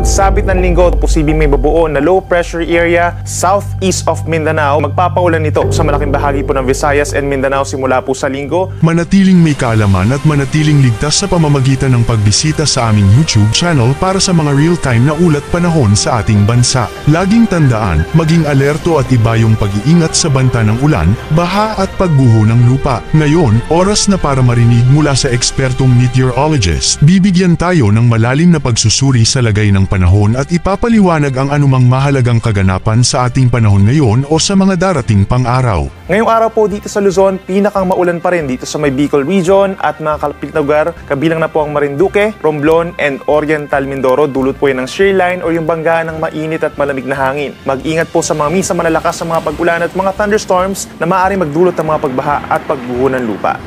pagsapit ng linggo, posibleng may babuo na low pressure area southeast of Mindanao. Magpapaulan ito sa malaking bahagi po ng Visayas and Mindanao simula po sa linggo. Manatiling may kaalaman at manatiling ligtas sa pamamagitan ng pagbisita sa aming YouTube channel para sa mga real-time na ulat panahon sa ating bansa. Laging tandaan, maging alerto at iba yung pag-iingat sa banta ng ulan, baha at pagguho ng lupa. Ngayon, oras na para marinig mula sa ekspertong meteorologist. Bibigyan tayo ng malalim na pagsusuri sa lagay ng panahon at ipapaliwanag ang anumang mahalagang kaganapan sa ating panahon ngayon o sa mga darating pang araw. Ngayong araw po dito sa Luzon, pinakang maulan pa rin dito sa may Bicol Region at mga kalapit na lugar, kabilang na po ang Marinduque, Romblon, and Oriental Mindoro. Dulot po yan ng shear line o yung banggaan ng mainit at malamig na hangin. Mag-ingat po sa mga minsan malalakas sa mga pag-ulan at mga thunderstorms na maaaring magdulot ng mga pagbaha at pagguho ng lupa.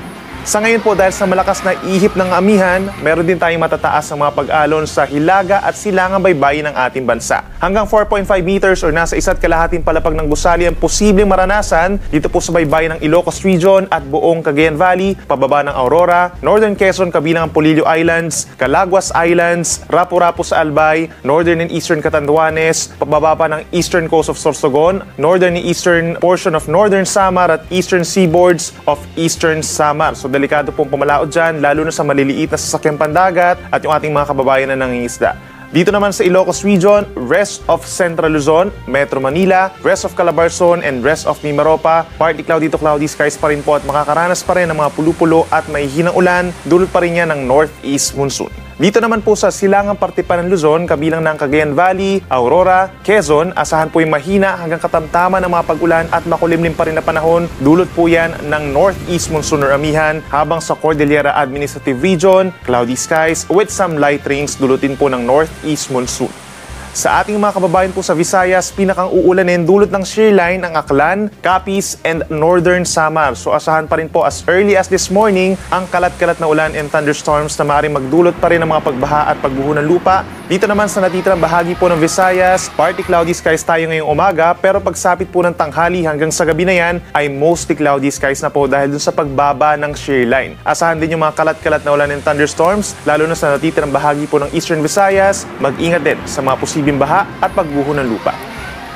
Sa ngayon po, dahil sa malakas na ihip ng amihan, meron din tayong matataas na mga pag-alon sa hilaga at silangang baybayin ng ating bansa. Hanggang 4.5 meters or nasa 1.5 palapag ng gusali ang posibleng maranasan dito po sa baybayin ng Ilocos Region at buong Cagayan Valley, pababa ng Aurora, Northern Quezon kabilang ang Polillo Islands, Calaguas Islands, Rapu-Rapu sa Albay, Northern and Eastern Catanduanes, pababa pa ng Eastern Coast of Sorsogon, Northern and Eastern portion of Northern Samar at Eastern Seaboards of Eastern Samar. So delikado pong pumalaot dyan, lalo na sa maliliit na sasakyang pandagat at yung ating mga kababayan na nangingisda. Dito naman sa Ilocos Region, rest of Central Luzon, Metro Manila, rest of Calabarzon, and rest of Mimaropa, partly cloudy to cloudy skies pa rin po at makakaranas pa rin ng mga pulo-pulo at may hinang ulan, dulot pa rin yan ng northeast monsoon. Dito naman po sa silangang parte pa ng Luzon, kabilang ng Cagayan Valley, Aurora, Quezon, asahan po yung mahina hanggang katamtaman ng mga pag-ulan at makulimlim pa rin na panahon. Dulot po yan ng northeast monsoon or amihan, habang sa Cordillera Administrative Region, cloudy skies with some light rains, dulutin po ng northeast monsoon. Sa ating mga kababayan po sa Visayas, pinakang uulanin dulot ng shear line ang Aklan, Capiz, and Northern Samar. So asahan pa rin po as early as this morning ang kalat-kalat na ulan and thunderstorms na maaaring magdulot pa rin ng mga pagbaha at pagbuho ng lupa. Dito naman sa natitirang bahagi po ng Visayas, partly cloudy skies tayo ngayong umaga, pero pagsapit po ng tanghali hanggang sa gabi na yan ay mostly cloudy skies na po dahil dun sa pagbaba ng shear line. Asahan din yung mga kalat-kalat na ulan and thunderstorms, lalo na sa natitirang bahagi po ng Eastern Visayas. Mag-ingat din sa mga posibleng baha at pagguho ng lupa.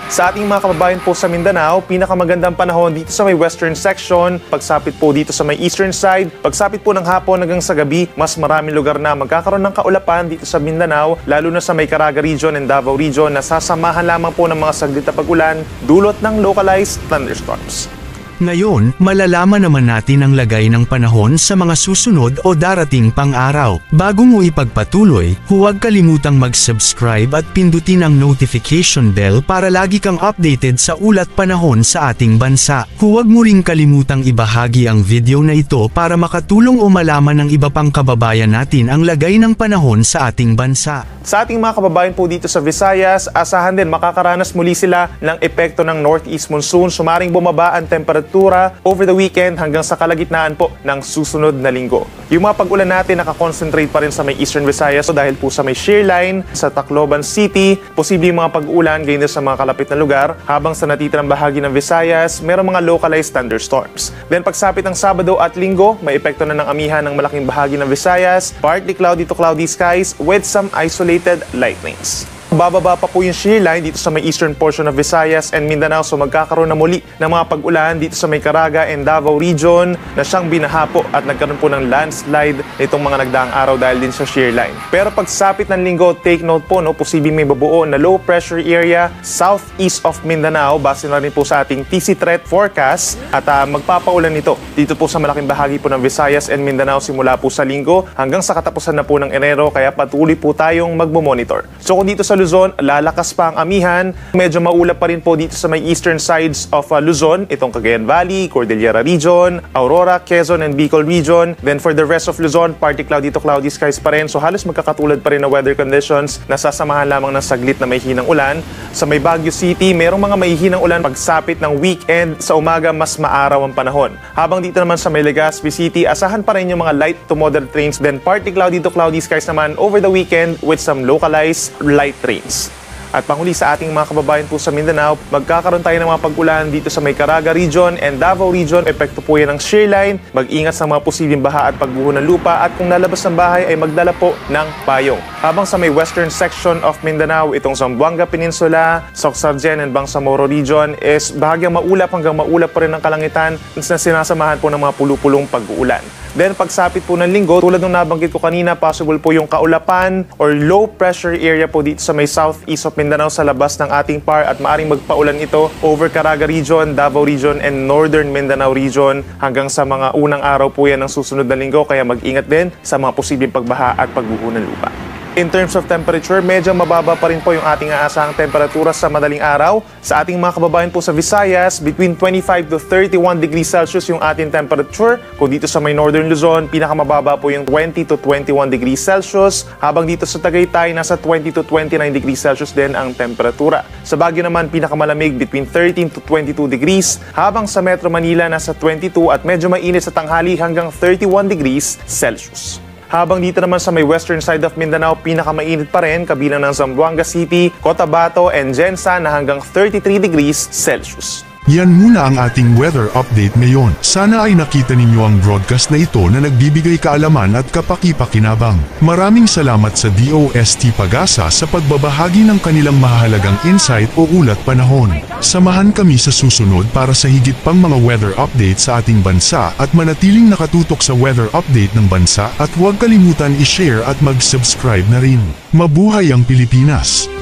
Sa ating mga kababayan po sa Mindanao, pinakamagandang panahon dito sa may western section, pagsapit po dito sa may eastern side, pagsapit po ng hapon hanggang sa gabi, mas maraming lugar na magkakaroon ng kaulapan dito sa Mindanao, lalo na sa may Caraga Region and Davao Region na sasamahan lamang po ng mga saglit na pag-ulan, dulot ng localized thunderstorms. Ngayon, malalaman naman natin ang lagay ng panahon sa mga susunod o darating pang araw. Bago mo ipagpatuloy, huwag kalimutang mag-subscribe at pindutin ang notification bell para lagi kang updated sa ulat panahon sa ating bansa. Huwag mo ring kalimutang ibahagi ang video na ito para makatulong o malaman ng iba pang kababayan natin ang lagay ng panahon sa ating bansa. Sa ating mga kababayan po dito sa Visayas, asahan din makakaranas muli sila ng epekto ng northeast monsoon. Sumaring bumaba ang temperatura over the weekend hanggang sa kalagitnaan po ng susunod na linggo. Yung mga pag-ulan natin nakakonsentrate pa rin sa may Eastern Visayas dahil po sa may shear line, sa Tacloban City, posibleng mga pag-ulan ganyan sa mga kalapit na lugar, habang sa natitirang bahagi ng Visayas, merong mga localized thunderstorms. Then pagsapit ng Sabado at Linggo, may epekto na ng amihan ng malaking bahagi ng Visayas, partly cloudy to cloudy skies with some isolated light rains. Bababa pa po yung shear line dito sa may eastern portion of Visayas and Mindanao, so magkakaroon na muli ng mga pag-ulan dito sa may Caraga and Davao Region na siyang binaha po at nagkaroon po ng landslide itong mga nagdaang araw dahil din sa shear line. Pero pagsapit ng linggo, take note po, posibleng may babuo na low pressure area southeast of Mindanao, base na rin po sa ating TC Threat Forecast, at magpapaulan ito dito po sa malaking bahagi po ng Visayas and Mindanao simula po sa linggo hanggang sa katapusan na po ng Enero, kaya patuloy po tayong magmo-monitor. So kung dito sa Luzon, lalakas pa ang amihan. Medyo maulap pa rin po dito sa may eastern sides of Luzon, itong Cagayan Valley, Cordillera Region, Aurora, Quezon, and Bicol Region. Then for the rest of Luzon, partly cloudy to cloudy skies pa rin. So halos magkakatulad pa rin na weather conditions na sasamahan lamang ng saglit na may hinang ulan. Sa may Baguio City, merong mga may hinang ulan pagsapit ng weekend. Sa umaga, mas maaraw ang panahon. Habang dito naman sa may Legazpi City, asahan pa rin yung mga light to moderate rains. Then partly cloudy to cloudy skies naman over the weekend with some localized light rains. At panghuli sa ating mga kababayan po sa Mindanao, magkakaroon tayo ng mga pag-ulan dito sa may Caraga Region and Davao Region. Epekto po yan ng shear line. Mag-ingat sa mga posibleng baha at pagbuho ng lupa at kung lalabas ng bahay ay magdala po ng payong. Habang sa may western section of Mindanao, itong Zamboanga Peninsula, Soxargen and Bangsamoro Region is bahagyang maulap hanggang maulap pa rin ng kalangitan na sinasamahan po ng mga pulupulong pag-uulan. Then pagsapit po ng linggo, tulad ng nabanggit ko kanina, possible po yung kaulapan or low pressure area po dito sa may southeast of Mindanao sa labas ng ating PAR at maaring magpaulan ito over Caraga Region, Davao Region and Northern Mindanao Region hanggang sa mga unang araw po yan ng susunod na linggo, kaya mag-ingat din sa mga posibleng pagbaha at pagguho ng lupa. In terms of temperature, medyo mababa pa rin po yung ating aasahang temperatura sa madaling araw. Sa ating mga kababayan po sa Visayas, between 25 to 31 degrees Celsius yung ating temperature. Kung dito sa may Northern Luzon, pinakamababa po yung 20 to 21 degrees Celsius. Habang dito sa Tagaytay, nasa 20 to 29 degrees Celsius din ang temperatura. Sa Baguio naman, pinakamalamig between 13 to 22 degrees. Habang sa Metro Manila, nasa 22 at medyo mainit sa tanghali hanggang 31 degrees Celsius. Habang dito naman sa may western side of Mindanao, pinakamainit pa rin kabilang ng Zamboanga City, Cotabato and Gensan na hanggang 33 degrees Celsius. Yan muna ang ating weather update ngayon. Sana ay nakita ninyo ang broadcast na ito na nagbibigay kaalaman at kapaki-pakinabang. Maraming salamat sa DOST Pag-asa sa pagbabahagi ng kanilang mahalagang insight o ulat panahon. Samahan kami sa susunod para sa higit pang mga weather update sa ating bansa at manatiling nakatutok sa weather update ng bansa at huwag kalimutan i-share at mag-subscribe na rin. Mabuhay ang Pilipinas!